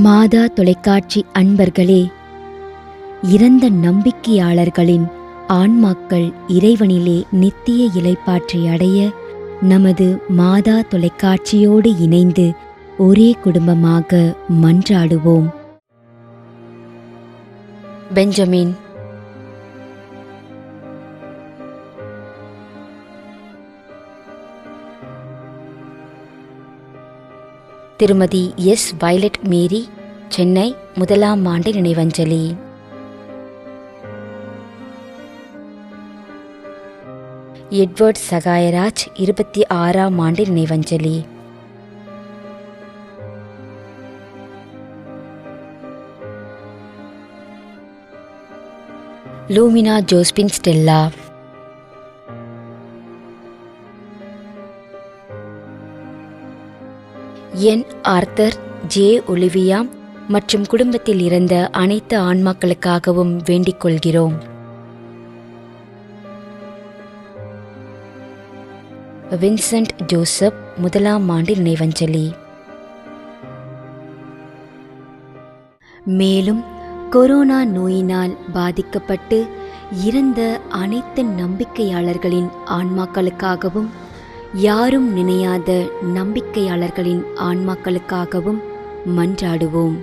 மாதா தொலைக்காட்சி அன்பர்களே, இறந்த நம்பிக்கையாளர்களின் ஆன்மாக்கள் இறைவனிலே நித்திய இளைப்பாற்றி அடைய நமது மாதா தொலைக்காட்சியோடு இணைந்து ஒரே குடும்பமாக மன்றாடுவோம். பெஞ்சமின், திருமதி எஸ். வயலட் மேரி, சென்னை, 1ஆம் ஆண்டு நினைவஞ்சலி. எட்வர்ட் சகாயராஜ், 26ஆம் ஆண்டு நினைவஞ்சலி. Lumina Josephine Stella. N. Arthur, J. Olivia மற்றும் குடும்பத்தில் இறந்த அனைத்து ஆன்மாக்களுக்காகவும் வேண்டிக் கொள்கிறோம். வின்சென்ட் ஜோசப், 1ஆம் ஆண்டு நினைவஞ்சலி. மேலும் கொரோனா நோயினால் பாதிக்கப்பட்டு இறந்த அனைத்து நம்பிக்கையாளர்களின் ஆன்மாக்களுக்காகவும் யாரும் நினையாத நம்பிக்கையாளர்களின் ஆன்மாக்களுக்காகவும் மன்றாடுவோம்.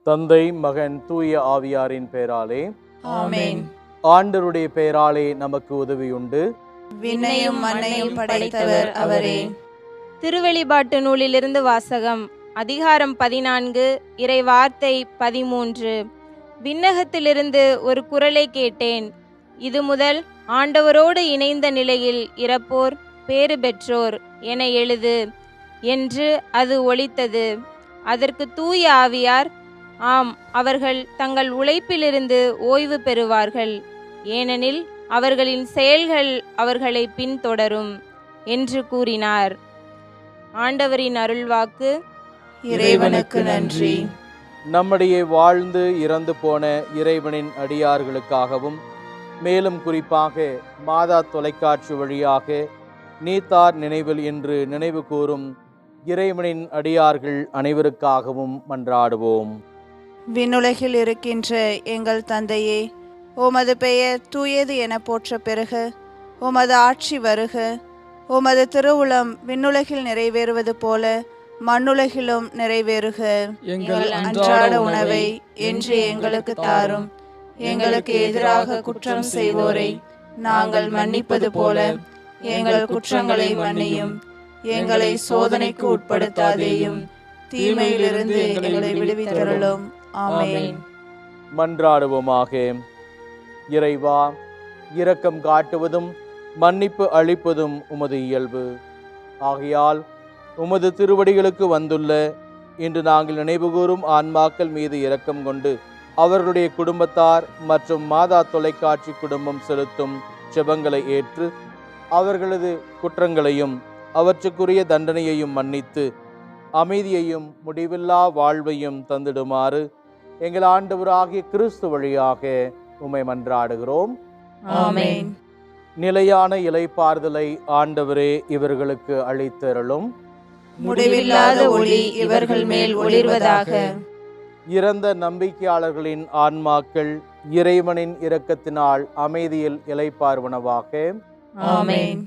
தந்தை, மகன், தூய ஆவியாரின் பெயராலே ஆமென். ஆண்டவருடைய பெயராலே நமக்கு உதவியுண்டு. விண்ணையும் மண்ணையும் படைத்தவர் அவரே. திருவெளிப்பாட்டு நூலிலிருந்து வாசகம். அதிகாரம் 14, இறை வார்த்தை 13. விண்ணகத்திலிருந்து ஒரு குரலை கேட்டேன். இது முதல் ஆண்டவரோடு இணைந்த நிலையில் இறப்போர் பேறு பெற்றோர் என எழுது என்று அது ஒலித்தது. அதற்கு தூய ஆவியார், ஆம், அவர்கள் தங்கள் உழைப்பிலிருந்து ஓய்வு பெறுவார்கள், ஏனெனில் அவர்களின் செயல்கள் அவர்களை பின்தொடரும் என்று கூறினார். ஆண்டவரின் அருள்வாக்கு. இறைவனுக்கு நன்றி. நம்முடைய வாழ்ந்து இறந்து போன இறைவனின் அடியார்களுக்காகவும் மேலும் குறிப்பாக மாதா தொலைக்காட்சி வழியாக நீத்தார் நினைவில் என்று நினைவு கூறும் இறைவனின் அடியார்கள் அனைவருக்காகவும் மன்றாடுவோம். விண்ணுலகில் இருக்கின்ற எங்கள் தந்தையே, உமது பெயர் தூயது என போற்ற பெறுக. உமது ஆட்சி வருக. உமது திருவுளம் விண்ணுலகில் நிறைவேறுவது போல மண்ணுலகிலும் நிறைவேறுக. எங்கள் அன்றாட உணவை இன்று எங்களுக்கு தாரும். எங்களுக்கு எதிராக குற்றம் செய்வோரை நாங்கள் மன்னிப்பது போல எங்கள் குற்றங்களை மன்னியும். எங்களை சோதனைக்கு உட்படுத்தாதேயும், தீமையிலிருந்து எங்களை விடுவித்தருளும். ஆமென். மன்றாடுவோமாக. இறைவா, இரக்கம் காட்டுவதும் மன்னிப்பு அளிப்பதும் உமது இயல்பு. ஆகையால் உமது திருவடிகளுக்கு வந்துள்ள இன்று நாங்கள் நினைவுகூரும் ஆன்மாக்கள் மீது இரக்கம் கொண்டு அவர்களுடைய குடும்பத்தார் மற்றும் மாதா தொலைக்காட்சி குடும்பம் செலுத்தும் ஜெபங்களை ஏற்று அவர்களது குற்றங்களையும் அவற்றுக்குரிய தண்டனையையும் மன்னித்து அமைதியையும் முடிவில்லா வாழ்வையும் தந்திடுமாறு எங்கள் ஆண்டவராகிய கிறிஸ்து வழியாக உம்மை மன்றாடுகிறோம். ஆமென். நிலையான இளைப்பாறுதலை ஆண்டவரே இவர்களுக்கு அளித்தருளும். முடிவில்லாத ஒளி இவர்கள் மேல் ஒளிர்வதாக. இறந்த நம்பிக்கையாளர்களின் ஆன்மாக்கள் இறைவனின் இரக்கத்தினால் அமைதியில் இளைப்பாறுவனவாக. ஆமென்.